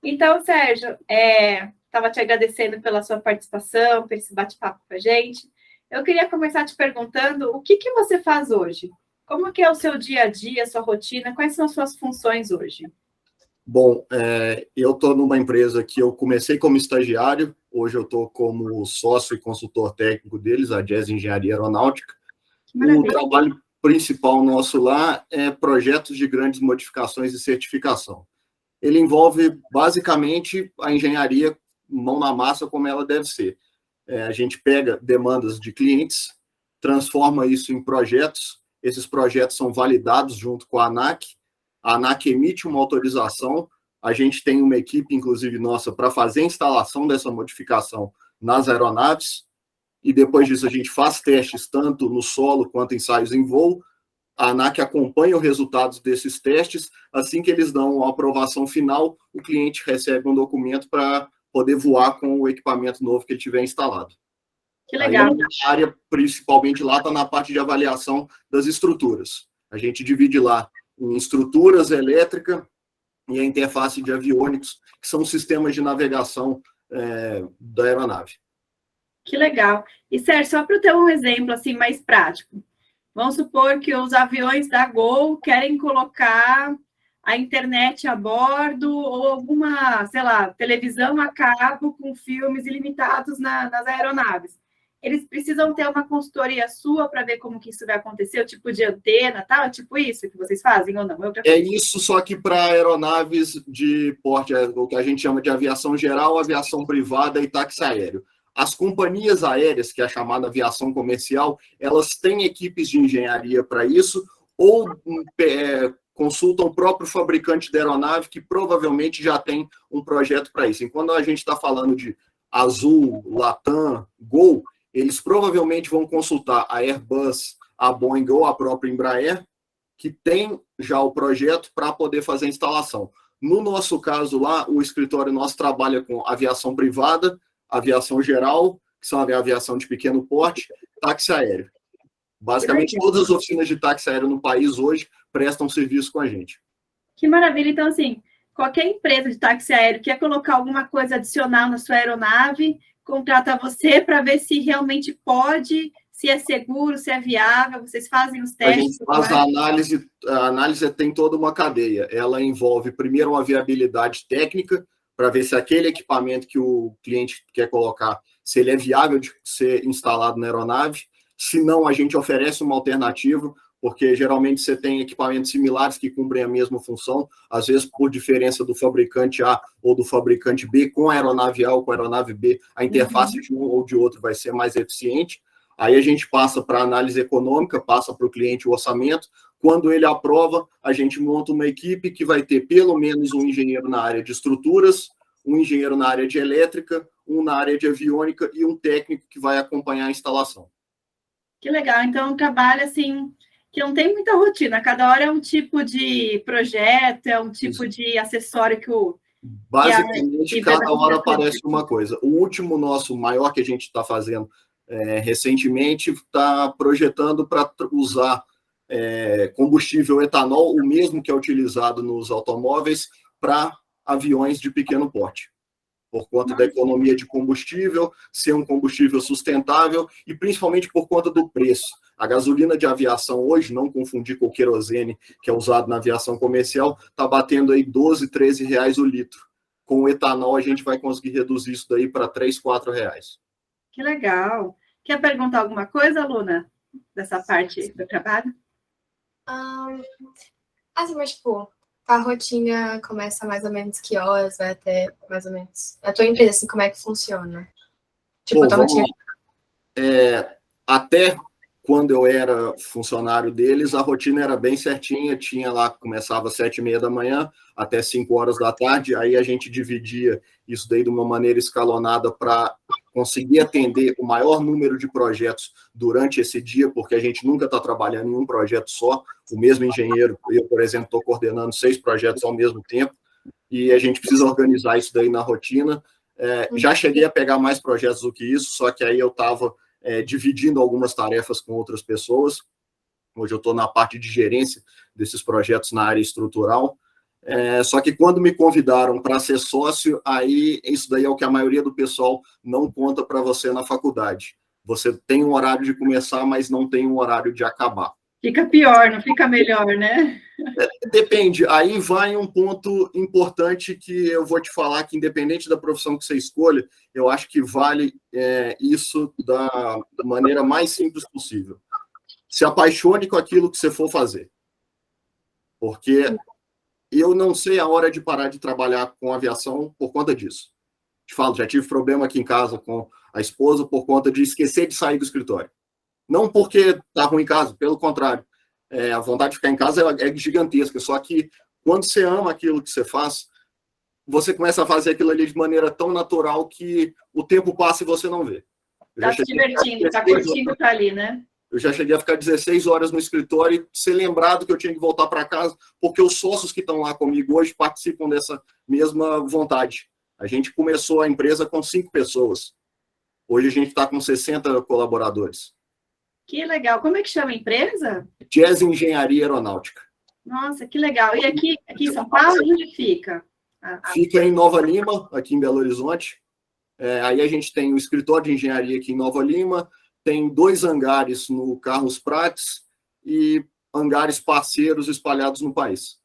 Então, Sérgio, estava te agradecendo pela sua participação, por esse bate-papo com a gente. Eu queria começar te perguntando o que você faz hoje? Como que é o seu dia a dia, a sua rotina? Quais são as suas funções hoje? Bom, eu estou numa empresa que eu comecei como estagiário, hoje eu estou como sócio e consultor técnico deles, a Jazz Engenharia Aeronáutica. O trabalho principal nosso lá é projetos de grandes modificações e certificação. Ele envolve, basicamente, a engenharia mão na massa, como ela deve ser. A gente pega demandas de clientes, transforma isso em projetos, esses projetos são validados junto com a ANAC emite uma autorização, a gente tem uma equipe, inclusive nossa, para fazer a instalação dessa modificação nas aeronaves, e depois disso a gente faz testes tanto no solo quanto ensaios em voo, a ANAC acompanha os resultados desses testes, assim que eles dão a aprovação final, o cliente recebe um documento para poder voar com o equipamento novo que ele tiver instalado. Que legal. Aí, a área, principalmente lá, está na parte de avaliação das estruturas. A gente divide lá em estruturas elétricas e a interface de aviônicos, que são sistemas de navegação da aeronave. Que legal. E, Sérgio, só para eu ter um exemplo assim mais prático, vamos supor que os aviões da Gol querem colocar a internet a bordo ou alguma, sei lá, televisão a cabo com filmes ilimitados nas aeronaves. Eles precisam ter uma consultoria sua para ver como que isso vai acontecer, o tipo de antena, tal, tipo isso que vocês fazem ou não? É isso, só que para aeronaves de porte, o que a gente chama de aviação geral, aviação privada e táxi aéreo. As companhias aéreas, que é a chamada aviação comercial, elas têm equipes de engenharia para isso, ou consultam o próprio fabricante da aeronave, que provavelmente já tem um projeto para isso. Enquanto a gente está falando de Azul, Latam, Gol, eles provavelmente vão consultar a Airbus, a Boeing ou a própria Embraer, que tem já o projeto para poder fazer a instalação. No nosso caso lá, o escritório nosso trabalha com aviação privada, aviação geral, que são a aviação de pequeno porte, táxi aéreo. Basicamente, todas as oficinas de táxi aéreo no país hoje prestam serviço com a gente. Que maravilha. Então, assim, qualquer empresa de táxi aéreo quer colocar alguma coisa adicional na sua aeronave, contrata você para ver se realmente pode, se é seguro, se é viável, vocês fazem os testes. A gente faz a análise tem toda uma cadeia. Ela envolve, primeiro, uma viabilidade técnica, para ver se aquele equipamento que o cliente quer colocar, se ele é viável de ser instalado na aeronave. Se não, a gente oferece uma alternativa, porque geralmente você tem equipamentos similares que cumprem a mesma função, às vezes por diferença do fabricante A ou do fabricante B, com a aeronave A ou com a aeronave B, a interface de um ou de outro vai ser mais eficiente. Aí a gente passa para a análise econômica, passa para o cliente o orçamento. Quando ele aprova, a gente monta uma equipe que vai ter pelo menos um engenheiro na área de estruturas, um engenheiro na área de elétrica, um na área de aviônica e um técnico que vai acompanhar a instalação. Que legal. Então, um trabalho assim que não tem muita rotina. Cada hora é um tipo de projeto, é um tipo de acessório que o... Basicamente, cada hora aparece uma coisa. O último nosso maior que a gente está fazendo recentemente está projetando para usar combustível etanol, o mesmo que é utilizado nos automóveis, para aviões de pequeno porte, por conta da economia de combustível, ser um combustível sustentável e principalmente por conta do preço. A gasolina de aviação hoje, não confundir com o querosene, que é usado na aviação comercial, está batendo aí 12, 13 reais o litro. Com o etanol, a gente vai conseguir reduzir isso daí para 3, 4 reais. Que legal. Quer perguntar alguma coisa, Luna, dessa parte do trabalho? Assim, mas, tipo, a rotina começa mais ou menos que horas, vai até mais ou menos... A tua empresa, assim, como é que funciona? Tipo, a rotina... Até quando eu era funcionário deles, a rotina era bem certinha, tinha lá, começava às 7h30 da manhã até 5 horas da tarde, aí a gente dividia isso daí de uma maneira escalonada para conseguir atender o maior número de projetos durante esse dia, porque a gente nunca está trabalhando em um projeto só, o mesmo engenheiro, eu, por exemplo, estou coordenando 6 projetos ao mesmo tempo, e a gente precisa organizar isso daí na rotina. Já cheguei a pegar mais projetos do que isso, só que aí eu estava dividindo algumas tarefas com outras pessoas. Hoje eu estou na parte de gerência desses projetos na área estrutural. Só que quando me convidaram para ser sócio, aí isso daí é o que a maioria do pessoal não conta para você na faculdade. Você tem um horário de começar, mas não tem um horário de acabar. Fica pior, não fica melhor, né? Depende. Aí vai um ponto importante que eu vou te falar, que independente da profissão que você escolha, eu acho que vale isso da maneira mais simples possível. Se apaixone com aquilo que você for fazer. Porque eu não sei a hora de parar de trabalhar com aviação por conta disso. Te falo, já tive problema aqui em casa com a esposa por conta de esquecer de sair do escritório. Não porque tá ruim em casa, pelo contrário. A vontade de ficar em casa é gigantesca, só que quando você ama aquilo que você faz, você começa a fazer aquilo ali de maneira tão natural que o tempo passa e você não vê. Tá se divertindo, tá curtindo tá ali, né? Eu já cheguei a ficar 16 horas no escritório e ser lembrado que eu tinha que voltar para casa, porque os sócios que estão lá comigo hoje participam dessa mesma vontade. A gente começou a empresa com 5 pessoas. Hoje a gente está com 60 colaboradores. Que legal. Como é que chama a empresa? Jazz Engenharia Aeronáutica. Nossa, que legal. E aqui em São Paulo, onde fica? Fica em Nova Lima, aqui em Belo Horizonte. Aí a gente tem o escritório de engenharia aqui em Nova Lima, tem 2 hangares no Carlos Prates e hangares parceiros espalhados no país.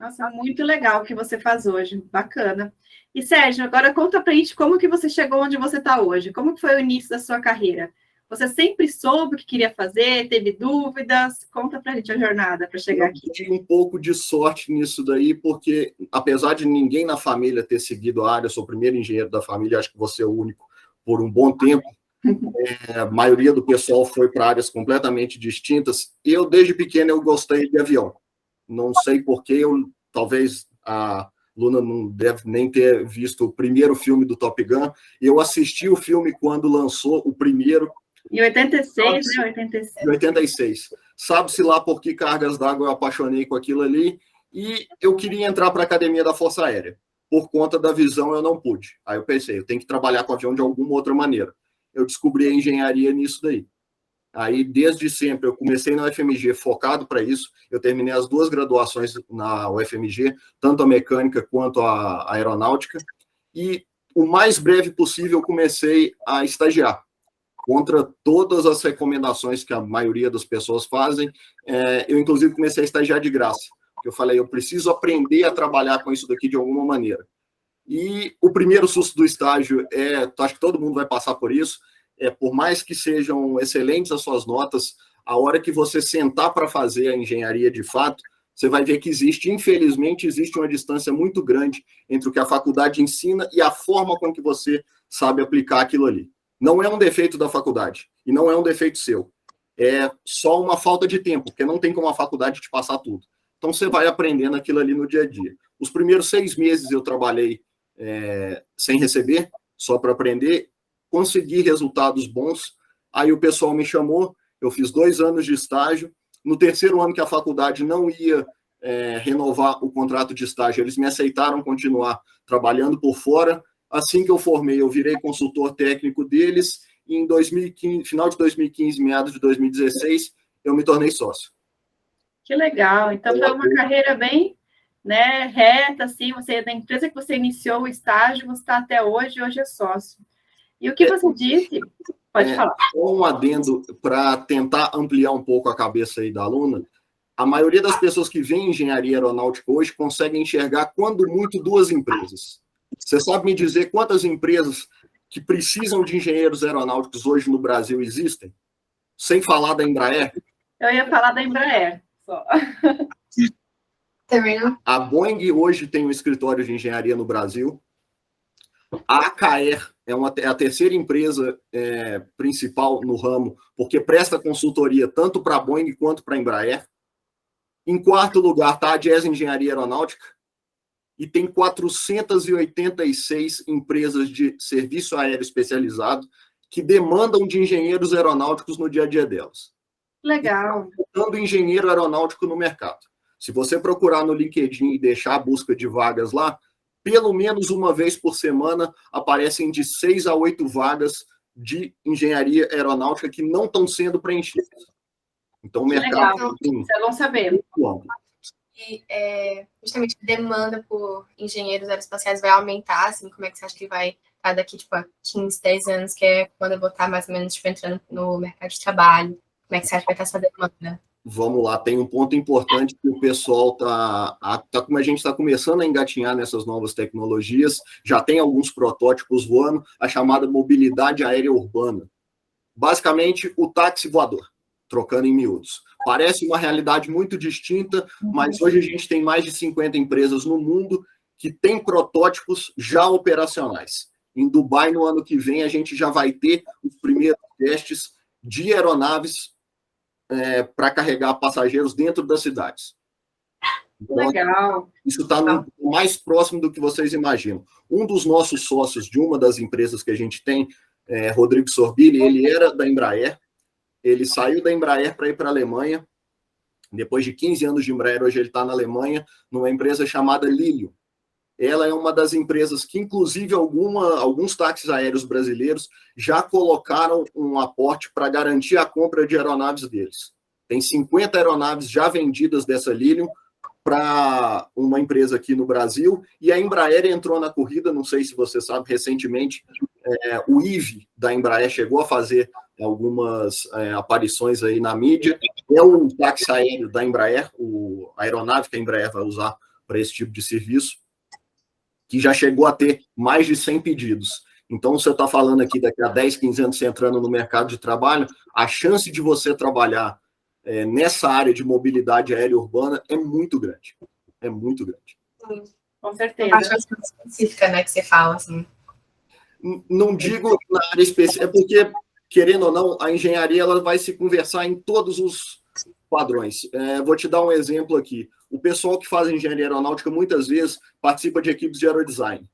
Nossa, muito legal o que você faz hoje. Bacana. E, Sérgio, agora conta pra gente como que você chegou onde você está hoje. Como que foi o início da sua carreira? Você sempre soube o que queria fazer? Teve dúvidas? Conta pra gente a jornada para chegar aqui. Eu tive um pouco de sorte nisso daí, porque apesar de ninguém na família ter seguido a área, eu sou o primeiro engenheiro da família, acho que você é o único por um bom tempo. A maioria do pessoal foi para áreas completamente distintas. Eu, desde pequeno, eu gostei de avião. Não sei porquê, talvez a Luna não deve nem ter visto o primeiro filme do Top Gun. Eu assisti o filme quando lançou o primeiro. Em 86, né? 86. Em 86. Sabe-se lá por que cargas d'água eu apaixonei com aquilo ali. E eu queria entrar para a Academia da Força Aérea. Por conta da visão, eu não pude. Aí eu pensei, eu tenho que trabalhar com avião de alguma outra maneira. Eu descobri a engenharia nisso daí. Aí, desde sempre, eu comecei na UFMG focado para isso. Eu terminei as 2 graduações na UFMG, tanto a mecânica quanto a aeronáutica. E, o mais breve possível, eu comecei a estagiar. Contra todas as recomendações que a maioria das pessoas fazem, eu, inclusive, comecei a estagiar de graça. Eu falei, eu preciso aprender a trabalhar com isso daqui de alguma maneira. E o primeiro susto do estágio acho que todo mundo vai passar por isso, por mais que sejam excelentes as suas notas, a hora que você sentar para fazer a engenharia de fato, você vai ver que infelizmente, existe uma distância muito grande entre o que a faculdade ensina e a forma com que você sabe aplicar aquilo ali. Não é um defeito da faculdade, e não é um defeito seu. É só uma falta de tempo, porque não tem como a faculdade te passar tudo. Então, você vai aprendendo aquilo ali no dia a dia. Os primeiros 6 meses eu trabalhei sem receber, só para aprender, consegui resultados bons. Aí o pessoal me chamou, eu fiz 2 anos de estágio. No 3º ano que a faculdade não ia renovar o contrato de estágio, eles me aceitaram continuar trabalhando por fora. Assim que eu formei, eu virei consultor técnico deles, e em 2015, final de 2015, meados de 2016, eu me tornei sócio. Que legal. Então, foi uma carreira bem, né, reta, assim, na empresa que você iniciou o estágio, você está até hoje é sócio. E o que você disse? Pode falar. Um adendo para tentar ampliar um pouco a cabeça aí da aluna. A maioria das pessoas que vêm em engenharia aeronáutica hoje conseguem enxergar, quando muito, 2 empresas. Você sabe me dizer quantas empresas que precisam de engenheiros aeronáuticos hoje no Brasil existem? Sem falar da Embraer? Eu ia falar da Embraer, só. Também não. A Boeing hoje tem um escritório de engenharia no Brasil. A ACAER é a 3ª empresa principal no ramo, porque presta consultoria tanto para a Boeing quanto para a Embraer. Em 4º lugar está a Jazz Engenharia Aeronáutica, e tem 486 empresas de serviço aéreo especializado que demandam de engenheiros aeronáuticos no dia a dia delas. Legal. Dando engenheiro aeronáutico no mercado. Se você procurar no LinkedIn e deixar a busca de vagas lá, pelo menos uma vez por semana aparecem de 6 a 8 vagas de engenharia aeronáutica que não estão sendo preenchidas. Então, o mercado... Legal. Vocês vão saber. E justamente a demanda por engenheiros aeroespaciais vai aumentar, assim, como é que você acha que vai estar daqui, tipo, a 15, 10 anos, que é quando eu vou estar mais ou menos, tipo, entrando no mercado de trabalho? Como é que você acha que vai estar essa demanda? Vamos lá, tem um ponto importante que o pessoal como a gente está começando a engatinhar nessas novas tecnologias, já tem alguns protótipos voando, a chamada mobilidade aérea urbana. Basicamente, o táxi voador, trocando em miúdos. Parece uma realidade muito distinta, mas hoje a gente tem mais de 50 empresas no mundo que têm protótipos já operacionais. Em Dubai, no ano que vem, a gente já vai ter os primeiros testes de aeronaves para carregar passageiros dentro das cidades. Então, legal. Isso está mais próximo do que vocês imaginam. Um dos nossos sócios de uma das empresas que a gente tem, Rodrigo Sorbili, ele era da Embraer, ele saiu da Embraer para ir para a Alemanha. Depois de 15 anos de Embraer, hoje ele está na Alemanha, numa empresa chamada Lilium. Ela é uma das empresas que, inclusive, alguns táxis aéreos brasileiros já colocaram um aporte para garantir a compra de aeronaves deles. Tem 50 aeronaves já vendidas dessa Lilium para uma empresa aqui no Brasil, e a Embraer entrou na corrida, não sei se você sabe, recentemente, o IVE da Embraer chegou a fazer algumas aparições aí na mídia, é um táxi aéreo da Embraer, a aeronave que a Embraer vai usar para esse tipo de serviço, que já chegou a ter mais de 100 pedidos. Então, você está falando aqui, daqui a 10, 15 anos, você entrando no mercado de trabalho, a chance de você trabalhar nessa área de mobilidade aérea urbana é muito grande. É muito grande. Com certeza. Acho específica, né, que você fala, assim. Não digo na área específica, é porque, querendo ou não, a engenharia ela vai se conversar em todos os padrões. Vou te dar um exemplo aqui. O pessoal que faz engenharia aeronáutica muitas vezes participa de equipes de aerodesign.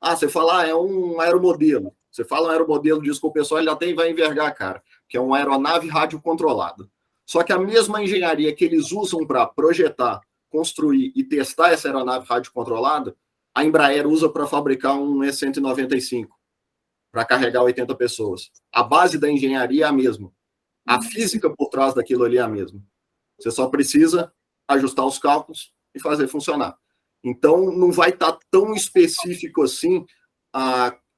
Você fala, é um aeromodelo. Você fala um aeromodelo, diz que o pessoal ele até vai envergar a cara, que é uma aeronave radiocontrolada. Só que a mesma engenharia que eles usam para projetar, construir e testar essa aeronave radiocontrolada, a Embraer usa para fabricar um E-195, para carregar 80 pessoas. A base da engenharia é a mesma. A física por trás daquilo ali é a mesma. Você só precisa ajustar os cálculos e fazer funcionar. Então, não vai estar tão específico assim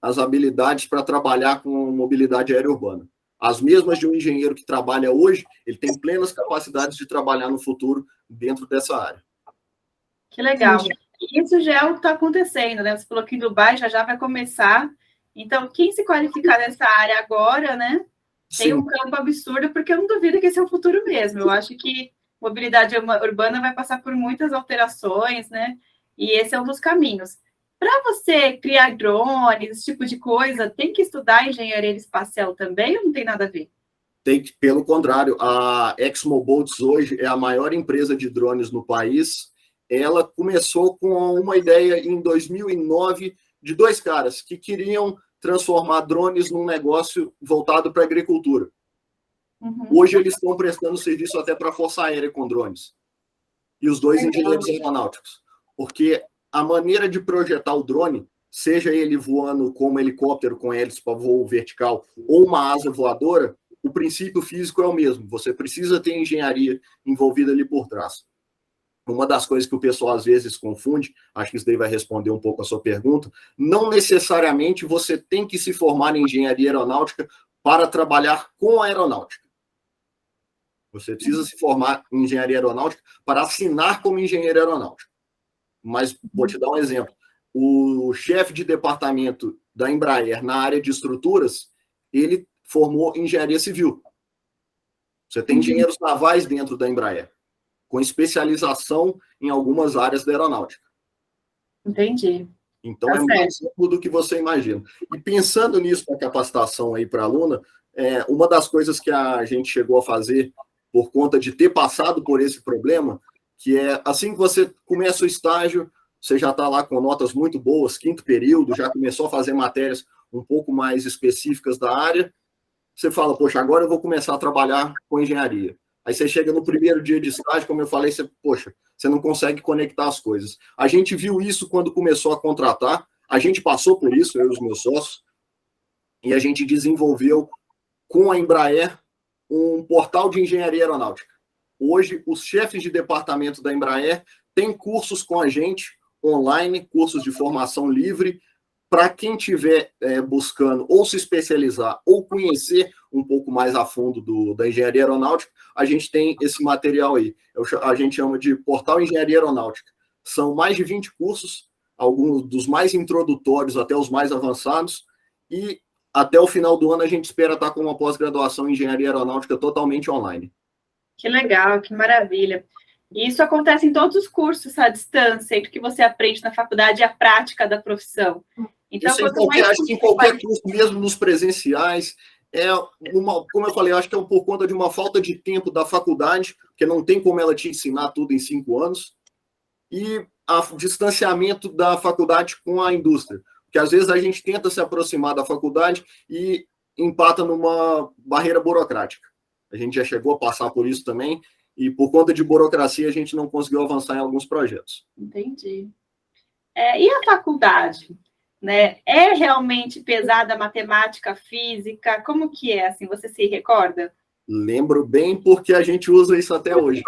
as habilidades para trabalhar com mobilidade aérea urbana. As mesmas de um engenheiro que trabalha hoje, ele tem plenas capacidades de trabalhar no futuro dentro dessa área. Que legal. Isso já é o que está acontecendo, né? Você falou que em Dubai já vai começar. Então, quem se qualificar nessa área agora, né? Tem um campo absurdo, porque eu não duvido que esse é o futuro mesmo. Eu acho que mobilidade urbana vai passar por muitas alterações, né? E esse é um dos caminhos. Para você criar drones, esse tipo de coisa, tem que estudar engenharia espacial também ou não tem nada a ver? Pelo contrário, a ExmoBoats hoje é a maior empresa de drones no país. Ela começou com uma ideia em 2009 de dois caras que queriam transformar drones num negócio voltado para a agricultura. Hoje eles estão prestando serviço até para a Força Aérea com drones. E os dois engenheiros aeronáuticos. Porque a maneira de projetar o drone, seja ele voando como helicóptero com hélice para voo vertical ou uma asa voadora, o princípio físico é o mesmo. Você precisa ter engenharia envolvida ali por trás. Uma das coisas que o pessoal às vezes confunde, acho que isso daí vai responder um pouco a sua pergunta, não necessariamente você tem que se formar em engenharia aeronáutica para trabalhar com aeronáutica. Você precisa se formar em engenharia aeronáutica para assinar como engenheiro aeronáutico. Mas vou te dar um exemplo. O chefe de departamento da Embraer na área de estruturas, ele formou engenharia civil. Você tem engenheiros navais dentro da Embraer, com especialização em algumas áreas da aeronáutica. Entendi. Então, é mais amplo do que você imagina. E pensando nisso, na capacitação aí para a aluna, uma das coisas que a gente chegou a fazer por conta de ter passado por esse problema, que é assim que você começa o estágio, você já está lá com notas muito boas, 5º período, já começou a fazer matérias um pouco mais específicas da área, você fala, poxa, agora eu vou começar a trabalhar com engenharia. Aí você chega no primeiro dia de estágio, como eu falei, você não consegue conectar as coisas. A gente viu isso quando começou a contratar, a gente passou por isso, eu e os meus sócios, e a gente desenvolveu com a Embraer um portal de engenharia aeronáutica. Hoje, os chefes de departamento da Embraer têm cursos com a gente, online, cursos de formação livre, para quem estiver buscando ou se especializar ou conhecer um pouco mais a fundo da engenharia aeronáutica, a gente tem esse material aí. A gente chama de Portal Engenharia Aeronáutica. São mais de 20 cursos, alguns dos mais introdutórios até os mais avançados, e até o final do ano a gente espera estar com uma pós-graduação em engenharia aeronáutica totalmente online. Que legal, que maravilha. E isso acontece em todos os cursos à distância, que você aprende na faculdade, a prática da profissão. Então, isso acho que em qualquer curso, mesmo nos presenciais, como eu falei, acho que é por conta de uma falta de tempo da faculdade, porque não tem como ela te ensinar tudo em 5 anos, e o distanciamento da faculdade com a indústria. Porque às vezes a gente tenta se aproximar da faculdade e empata numa barreira burocrática. A gente já chegou a passar por isso também, e por conta de burocracia a gente não conseguiu avançar em alguns projetos. Entendi. E a faculdade? Né? É realmente pesada a matemática, física? Como que é, assim, você se recorda? Lembro bem, porque a gente usa isso até hoje.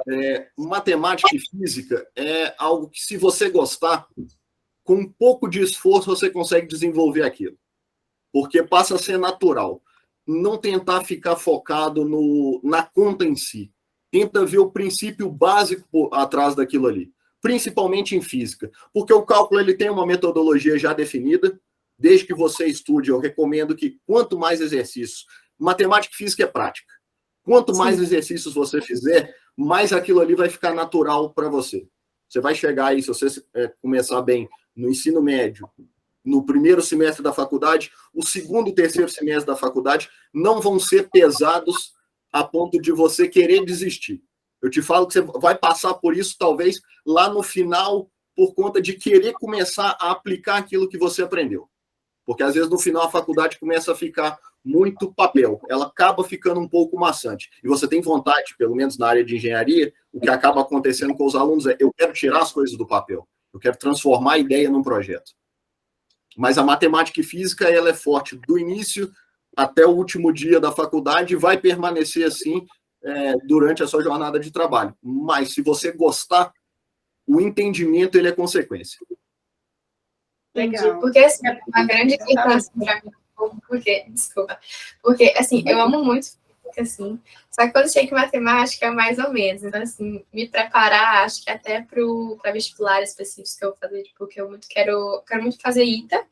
Matemática e física é algo que, se você gostar, com um pouco de esforço você consegue desenvolver aquilo. Porque passa a ser natural. Não tentar ficar focado na conta em si. Tenta ver o princípio básico atrás daquilo ali. Principalmente em física. Porque o cálculo ele tem uma metodologia já definida. Desde que você estude, eu recomendo que quanto mais exercícios... Matemática e física é prática. Quanto mais exercícios você fizer, mais aquilo ali vai ficar natural para você. Você vai chegar aí, se você começar bem no ensino médio, no primeiro semestre da faculdade, o segundo e terceiro semestre da faculdade não vão ser pesados a ponto de você querer desistir. Eu te falo que você vai passar por isso, talvez, lá no final, por conta de querer começar a aplicar aquilo que você aprendeu. Porque, às vezes, no final, a faculdade começa a ficar muito papel. Ela acaba ficando um pouco maçante. E você tem vontade, pelo menos na área de engenharia, o que acaba acontecendo com os alunos é: eu quero tirar as coisas do papel. Eu quero transformar a ideia num projeto. Mas a matemática e física, ela é forte do início até o último dia da faculdade e vai permanecer assim durante a sua jornada de trabalho. Mas, se você gostar, o entendimento ele é consequência. Legal. Porque, assim, uma grande questão para mim, porque, assim, eu amo muito física, assim, só que quando chega em matemática é mais ou menos. Então, assim, me preparar, acho que até para vestibulares específicos que eu vou fazer, tipo, que eu quero muito fazer ITA.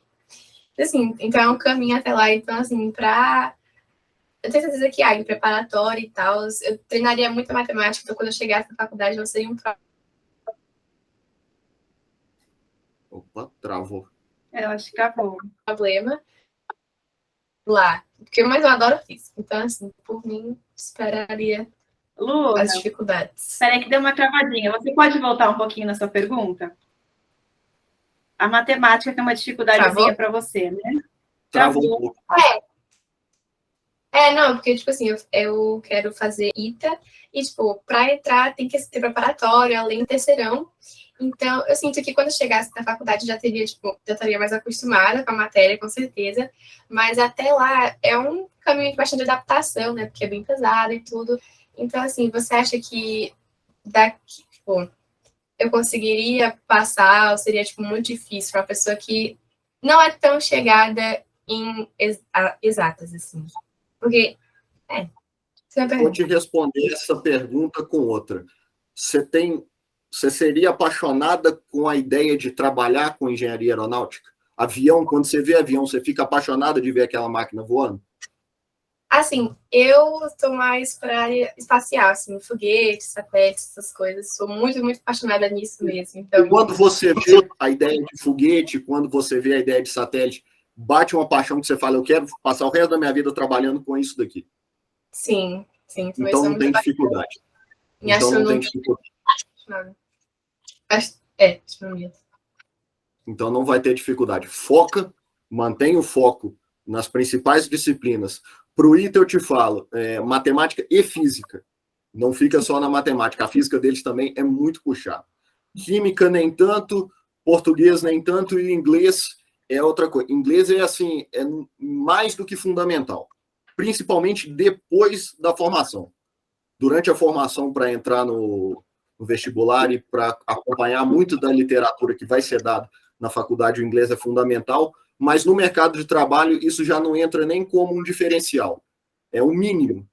Assim, então é um caminho até lá. Então, assim, eu tenho certeza que em preparatório e tal, eu treinaria muito a matemática, então quando eu chegasse na faculdade eu seria um Opa, travou. Eu acho que travou. Problema lá. Porque eu adoro física. Então, assim, por mim, esperaria Lu, as dificuldades. Espera que deu uma travadinha. Você pode voltar um pouquinho na sua pergunta? A matemática tem uma dificuldadezinha para você, né? Travou um pouco. Não, porque, tipo assim, eu quero fazer ITA e, tipo, para entrar tem que ter preparatório, além do terceirão. Então, eu sinto que quando eu chegasse na faculdade já estaria mais acostumada com a matéria, com certeza. Mas até lá é um caminho de bastante adaptação, né? Porque é bem pesado e tudo. Então, assim, você acha que daqui, tipo, eu conseguiria passar ou seria, tipo, muito difícil para uma pessoa que não é tão chegada em exatas, assim? Porque, Vou te responder essa pergunta com outra. Você seria apaixonada com a ideia de trabalhar com engenharia aeronáutica? Avião, quando você vê avião, você fica apaixonada de ver aquela máquina voando? Assim, eu estou mais para área espacial, assim, foguetes, satélites, essas coisas. Sou muito, muito apaixonada nisso mesmo. Então... E quando você vê a ideia de foguete, quando você vê a ideia de satélite, bate uma paixão que você fala: eu quero passar o resto da minha vida trabalhando com isso daqui? Sim. Então não tem dificuldade. Então não vai ter dificuldade. Foca, mantém o foco nas principais disciplinas. Para o ITA eu te falo, matemática e física. Não fica só na matemática. A física deles também é muito puxada. Química nem tanto, português nem tanto, e inglês é outra coisa. Inglês é assim, é mais do que fundamental. Principalmente depois da formação. durante a formação para entrar no vestibular e para acompanhar muito da literatura que vai ser dada na faculdade, o inglês é fundamental, mas no mercado de trabalho isso já não entra nem como um diferencial. É o mínimo.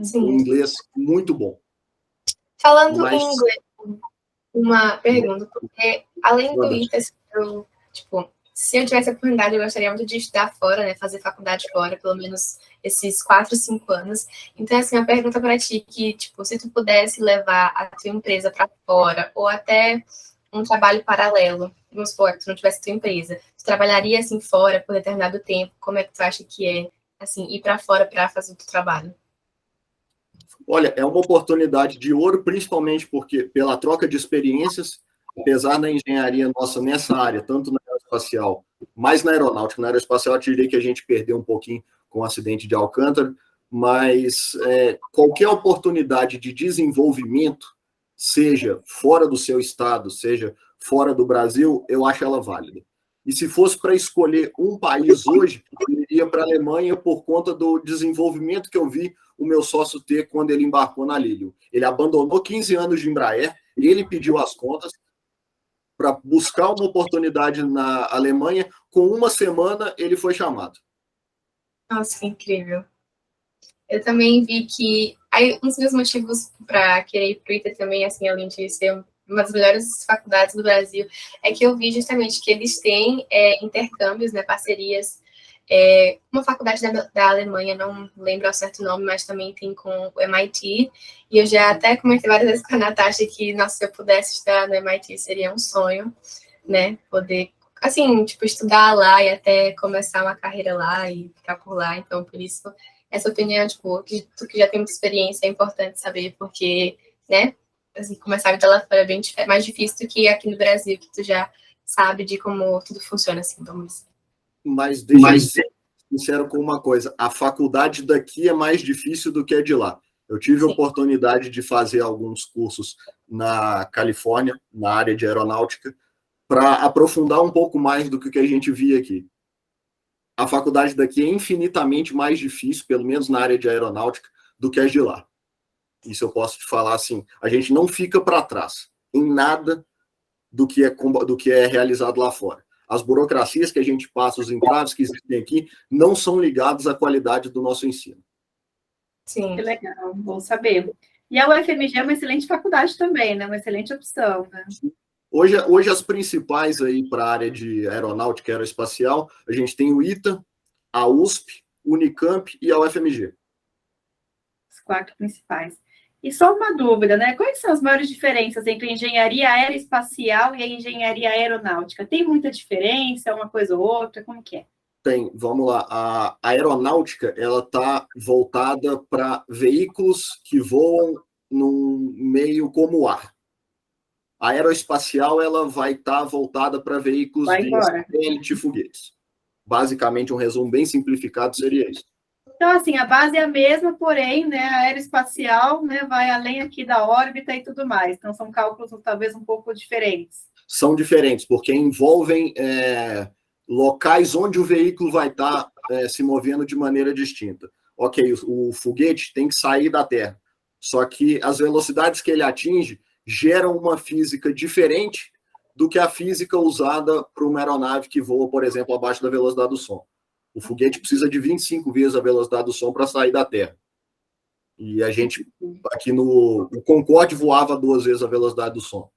Sim. Um inglês muito bom. Falando em inglês, uma pergunta, porque além do ITAS, se eu tivesse a oportunidade, eu gostaria muito de estudar fora, né, fazer faculdade fora, pelo menos esses 4, 5 anos. Então, assim, uma pergunta para ti, que, se tu pudesse levar a tua empresa para fora, ou até um trabalho paralelo, vamos supor, que tu não tivesse tua empresa, tu trabalharia, assim, fora por determinado tempo, como é que tu acha que é, assim, ir para fora para fazer o teu trabalho? Olha, é uma oportunidade de ouro, principalmente porque pela troca de experiências, apesar da engenharia nossa nessa área, tanto na aeroespacial, mais na aeronáutica, na aeroespacial eu diria que a gente perdeu um pouquinho com o acidente de Alcântara, mas qualquer oportunidade de desenvolvimento, seja fora do seu estado, seja fora do Brasil, eu acho ela válida. E se fosse para escolher um país hoje, eu iria para a Alemanha por conta do desenvolvimento que eu vi o meu sócio ter quando ele embarcou na Lilium. Ele abandonou 15 anos de Embraer, ele pediu as contas para buscar uma oportunidade na Alemanha. Com uma semana, ele foi chamado. Nossa, que incrível. Eu também vi que... Aí, um dos meus motivos para querer ir para o ITA também, assim, além de ser uma das melhores faculdades do Brasil, é que eu vi justamente que eles têm intercâmbios, né, parcerias. Uma faculdade da Alemanha, não lembro ao certo nome, mas também tem com o MIT. E eu já até comentei várias vezes com a Natasha que, nossa, se eu pudesse estudar no MIT, seria um sonho, né, poder, assim, estudar lá e até começar uma carreira lá e ficar por lá. Então, por isso, essa opinião, que tu que já tem muita experiência, é importante saber, porque, né, assim, começar a vida lá fora é mais difícil do que aqui no Brasil, que tu já sabe de como tudo funciona, assim, vamos dizer. Mas deixa eu ser sincero com uma coisa, a faculdade daqui é mais difícil do que a de lá. Eu tive a oportunidade de fazer alguns cursos na Califórnia, na área de aeronáutica, para aprofundar um pouco mais do que a gente via aqui. A faculdade daqui é infinitamente mais difícil, pelo menos na área de aeronáutica, do que a de lá. Isso eu posso te falar assim, a gente não fica para trás em nada do que é realizado lá fora. As burocracias que a gente passa, os entraves que existem aqui, não são ligados à qualidade do nosso ensino. Sim. Que legal, bom saber. E a UFMG é uma excelente faculdade também, né? Uma excelente opção, né? Hoje as principais aí para a área de aeronáutica e aeroespacial, a gente tem o ITA, a USP, Unicamp e a UFMG. Os 4 principais. E só uma dúvida, né? Quais são as maiores diferenças entre a engenharia aeroespacial e a engenharia aeronáutica? Tem muita diferença, uma coisa ou outra? Como que é? Tem, vamos lá. A aeronáutica, ela está voltada para veículos que voam num meio como o ar. A aeroespacial, ela vai estar voltada para veículos de satélite e foguetes. Basicamente, um resumo bem simplificado seria isso. Então, assim, a base é a mesma, porém, né, a aeroespacial, né, vai além aqui da órbita e tudo mais. Então, são cálculos talvez um pouco diferentes. São diferentes, porque envolvem locais onde o veículo vai estar se movendo de maneira distinta. Ok, o foguete tem que sair da Terra, só que as velocidades que ele atinge geram uma física diferente do que a física usada para uma aeronave que voa, por exemplo, abaixo da velocidade do som. O foguete precisa de 25 vezes a velocidade do som para sair da Terra. E a gente, aqui no Concorde, voava 2 vezes a velocidade do som.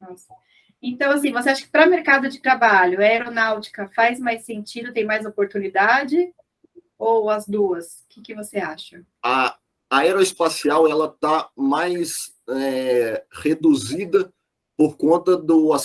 Nossa. Então, assim, você acha que para o mercado de trabalho, a aeronáutica faz mais sentido, tem mais oportunidade? Ou as duas? O que você acha? A aeroespacial, ela está mais reduzida por conta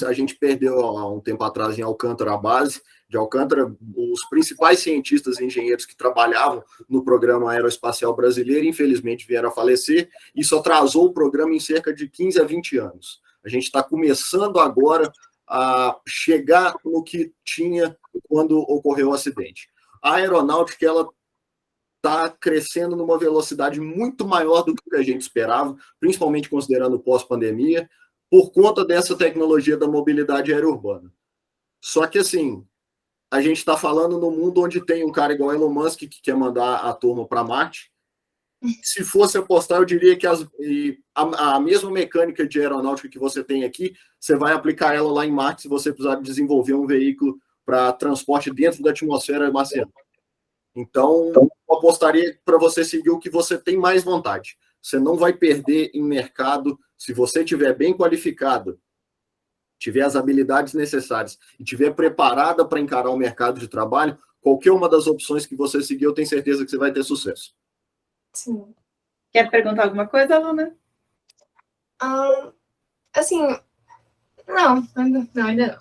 a gente perdeu há um tempo atrás em Alcântara a base de Alcântara, os principais cientistas e engenheiros que trabalhavam no programa aeroespacial brasileiro, infelizmente vieram a falecer, e isso atrasou o programa em cerca de 15 a 20 anos. A gente está começando agora a chegar no que tinha quando ocorreu o acidente. A aeronáutica, ela está crescendo numa velocidade muito maior do que a gente esperava, principalmente considerando o pós-pandemia, por conta dessa tecnologia da mobilidade aerourbana. Só que, assim, a gente está falando no mundo onde tem um cara igual Elon Musk que quer mandar a turma para Marte, Se fosse apostar, eu diria que a mesma mecânica de aeronáutica que você tem aqui, você vai aplicar ela lá em Marte se você precisar desenvolver um veículo para transporte dentro da atmosfera marciana. Então, eu apostaria para você seguir o que você tem mais vontade. Você não vai perder em mercado se você estiver bem qualificado, tiver as habilidades necessárias e estiver preparada para encarar o mercado de trabalho, qualquer uma das opções que você seguir, eu tenho certeza que você vai ter sucesso. Sim. Quer perguntar alguma coisa, Luna? Assim, não, ainda não.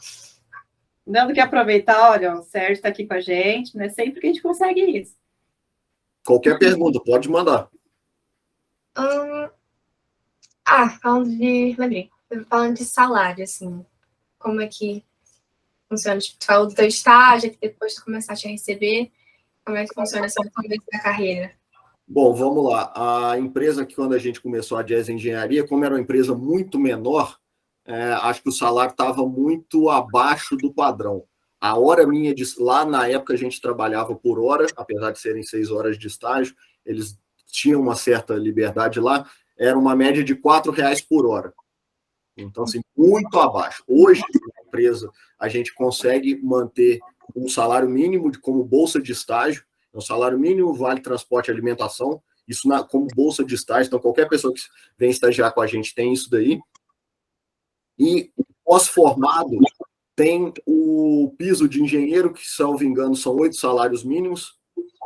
Dando que aproveitar, olha, o Sérgio está aqui com a gente, não é sempre que a gente consegue isso. Qualquer pergunta, pode mandar. Lembrei, falando de salário, assim, como é que funciona? Tipo, tu falou do teu estágio, que depois tu começaste a receber, como é que funciona essa começo da carreira? Bom, vamos lá. A empresa que quando a gente começou a Jazz Engenharia, como era uma empresa muito menor, acho que o salário estava muito abaixo do padrão. A hora minha, lá na época a gente trabalhava por hora, apesar de serem 6 horas de estágio, eles tinham uma certa liberdade lá, era uma média de R$4 por hora. Então, assim, muito abaixo. Hoje, na empresa, a gente consegue manter um salário mínimo como bolsa de estágio, o salário mínimo vale transporte e alimentação, isso como bolsa de estágio, então qualquer pessoa que vem estagiar com a gente tem isso daí. E pós-formado tem o piso de engenheiro, que, salvo engano, são 8 salários mínimos,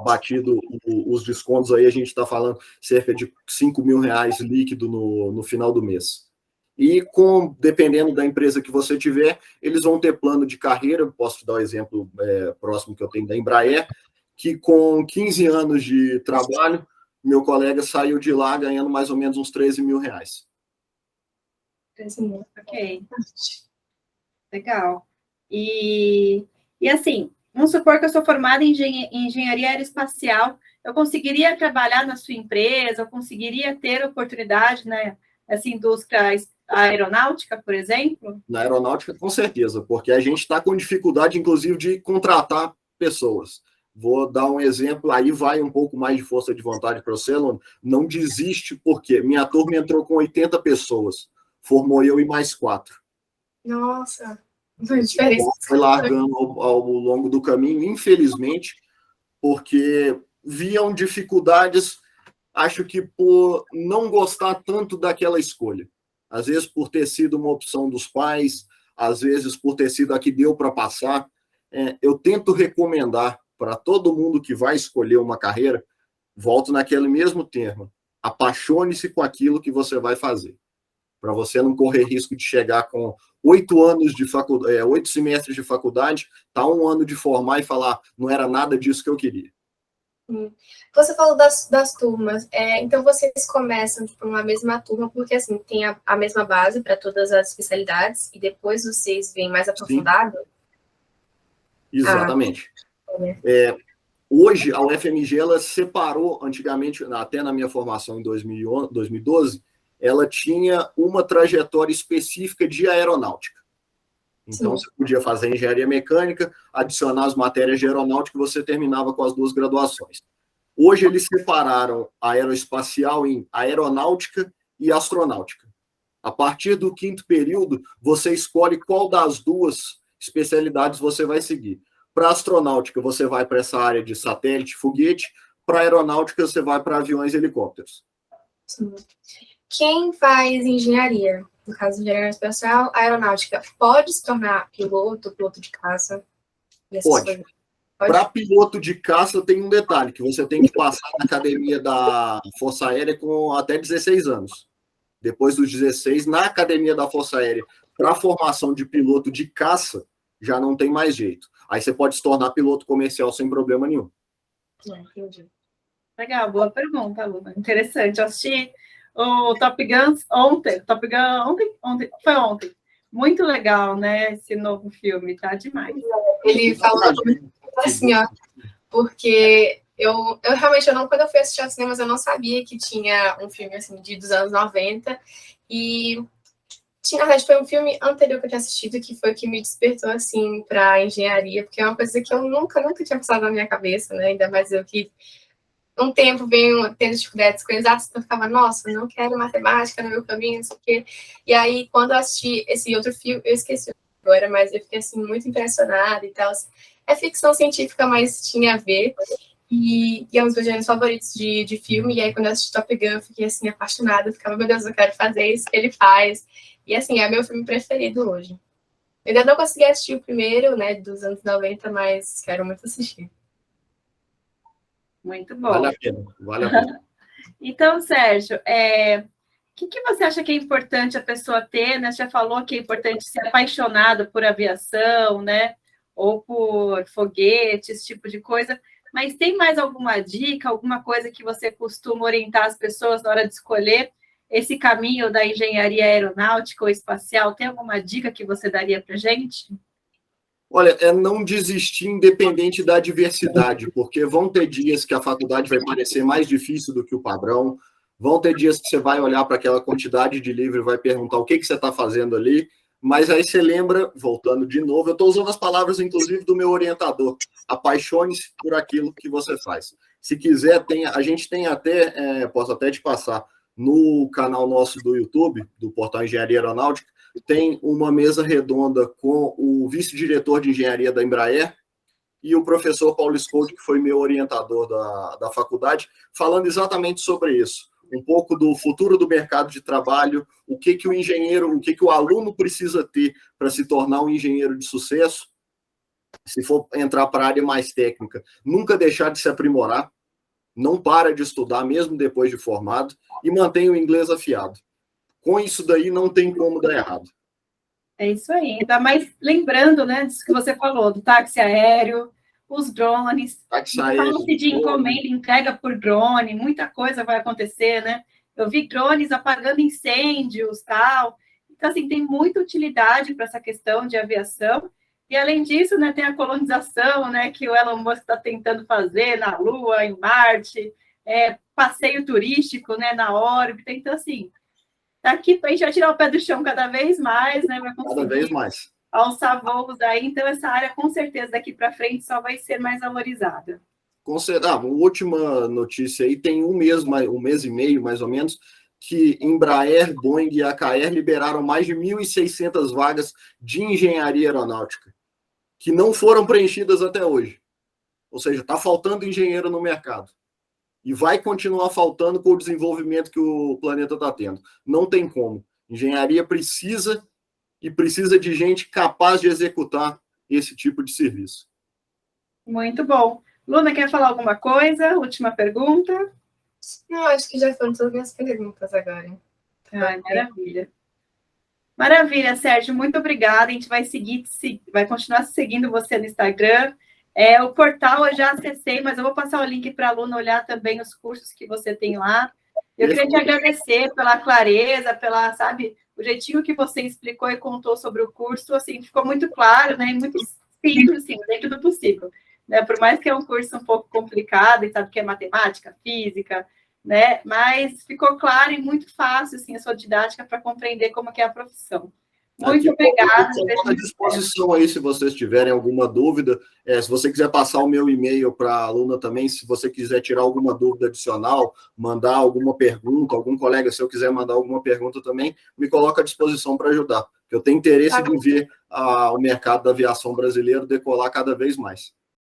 batido os descontos aí, a gente está falando cerca de R$5.000 líquido no final do mês. E, dependendo da empresa que você tiver, eles vão ter plano de carreira. Posso te dar um exemplo próximo que eu tenho da Embraer, que com 15 anos de trabalho, meu colega saiu de lá ganhando mais ou menos uns R$13.000. 13.000. Ok. Legal. E assim, vamos supor que eu sou formada em engenharia aeroespacial, eu conseguiria trabalhar na sua empresa, eu conseguiria ter oportunidade, né, nessa indústria aeronáutica, por exemplo? Na aeronáutica, com certeza, porque a gente está com dificuldade, inclusive, de contratar pessoas. Vou dar um exemplo, aí vai um pouco mais de força de vontade para você, Luna. Não desiste, porque minha turma entrou com 80 pessoas, formou eu e mais 4. Nossa, foi diferença. Foi largando ao longo do caminho, infelizmente, porque viam dificuldades, acho que por não gostar tanto daquela escolha. Às vezes por ter sido uma opção dos pais, às vezes por ter sido a que deu para passar. Eu tento recomendar para todo mundo que vai escolher uma carreira, volto naquele mesmo termo, apaixone-se com aquilo que você vai fazer, para você não correr risco de chegar com 8 anos de faculdade, 8 semestres de faculdade, tá 1 ano de formar e falar, não era nada disso que eu queria. Você falou das turmas, então vocês começam tipo, numa mesma turma, porque assim, tem a mesma base para todas as especialidades, e depois vocês vêm mais aprofundado? Sim. Exatamente. Hoje, a UFMG, ela separou, antigamente, até na minha formação em 2012, ela tinha uma trajetória específica de aeronáutica. Então, Sim. Você podia fazer engenharia mecânica, adicionar as matérias de aeronáutica e você terminava com as 2 graduações. Hoje, eles separaram a aeroespacial em aeronáutica e astronáutica. A partir do 5º período, você escolhe qual das 2 especialidades você vai seguir. Para astronáutica, você vai para essa área de satélite, foguete. Para aeronáutica, você vai para aviões e helicópteros. Sim. Quem faz engenharia, no caso de engenharia espacial, aeronáutica, pode se tornar piloto de caça? Pode. Para piloto de caça, tem um detalhe, que você tem que passar na academia da Força Aérea com até 16 anos. Depois dos 16, na academia da Força Aérea, para a formação de piloto de caça, já não tem mais jeito. Aí você pode se tornar piloto comercial sem problema nenhum. Entendi. Legal, boa pergunta, Luna. Interessante. Eu assisti o Top Gun ontem. Foi ontem. Muito legal, né? Esse novo filme, tá demais. Ele falou assim, ó, porque eu realmente, quando eu fui assistir aos cinemas, eu não sabia que tinha um filme assim dos anos 90, e na verdade foi um filme anterior que eu tinha assistido, que foi o que me despertou assim para engenharia, porque é uma coisa que eu nunca tinha passado na minha cabeça, né? Ainda mais eu que um tempo venho tendo dificuldades com exatas, eu ficava, nossa, não quero matemática no meu caminho, não sei o quê. E aí, quando eu assisti esse outro filme, eu esqueci agora, mas eu fiquei, assim, muito impressionada e tal. É ficção científica, mas tinha a ver. E é um dos meus gêneros favoritos de filme. E aí, quando eu assisti Top Gun, eu fiquei, assim, apaixonada. Eu ficava, meu Deus, eu quero fazer isso que ele faz. E, assim, é meu filme preferido hoje. Eu ainda não consegui assistir o primeiro, né, dos anos 90, mas quero muito assistir. Muito bom. Vale a pena, vale a pena. Então, Sérgio, o que você acha que é importante a pessoa ter, né? Você já falou que é importante ser apaixonado por aviação, né? Ou por foguete, esse tipo de coisa. Mas tem mais alguma dica, alguma coisa que você costuma orientar as pessoas na hora de escolher esse caminho da engenharia aeronáutica ou espacial? Tem alguma dica que você daria para a gente? Olha, é não desistir independente da adversidade, porque vão ter dias que a faculdade vai parecer mais difícil do que o padrão, vão ter dias que você vai olhar para aquela quantidade de livro e vai perguntar o que você está fazendo ali, mas aí você lembra, voltando de novo, eu estou usando as palavras, inclusive, do meu orientador, apaixone-se por aquilo que você faz. Se quiser, a gente tem até, posso até te passar, no canal nosso do YouTube, do Portal Engenharia Aeronáutica, tem uma mesa redonda com o vice-diretor de engenharia da Embraer e o professor Paulo Scoldi, que foi meu orientador da faculdade, falando exatamente sobre isso. Um pouco do futuro do mercado de trabalho, o que o engenheiro, o que o aluno precisa ter para se tornar um engenheiro de sucesso, se for entrar para a área mais técnica. Nunca deixar de se aprimorar, não para de estudar, mesmo depois de formado, e mantenha o inglês afiado. Com isso daí, não tem como dar errado. É isso aí. Ainda mais lembrando, né, disso que você falou, do táxi aéreo, os drones. Fala-se de encomenda, entrega por drone, muita coisa vai acontecer, né? Eu vi drones apagando incêndios, tal. Então, assim, tem muita utilidade para essa questão de aviação. E, além disso, né, tem a colonização, né, que o Elon Musk está tentando fazer na Lua, em Marte, passeio turístico, né, na órbita. Então, assim, daqui a gente vai tirar o pé do chão cada vez mais, né? Vai conseguir cada vez mais alçar voos aí. Então, essa área, com certeza, daqui para frente só vai ser mais valorizada. Uma última notícia aí, tem um mês e meio, mais ou menos, que Embraer, Boeing e AKR liberaram mais de 1.600 vagas de engenharia aeronáutica, que não foram preenchidas até hoje. Ou seja, está faltando engenheiro no mercado. E vai continuar faltando com o desenvolvimento que o planeta está tendo. Não tem como. Engenharia precisa de gente capaz de executar esse tipo de serviço. Muito bom. Luna, quer falar alguma coisa? Última pergunta? Não, acho que já foram todas as minhas perguntas agora. Maravilha. Maravilha, Sérgio. Muito obrigada. A gente vai continuar seguindo você no Instagram. O portal eu já acessei, mas eu vou passar o link para a Luna olhar também os cursos que você tem lá. Eu queria te agradecer pela clareza, o jeitinho que você explicou e contou sobre o curso, assim, ficou muito claro, né? Muito simples, assim, dentro do possível. Né? Por mais que é um curso um pouco complicado, e sabe que é matemática, física, né? Mas ficou claro e muito fácil, assim, a sua didática para compreender como que é a profissão. Muito obrigada. Estou à disposição aí, se vocês tiverem alguma dúvida. Se você quiser passar o meu e-mail para a Luna também, se você quiser tirar alguma dúvida adicional, mandar alguma pergunta, algum colega seu quiser mandar alguma pergunta também, me coloca à disposição para ajudar. Eu tenho interesse de ver o mercado da aviação brasileiro decolar cada vez mais.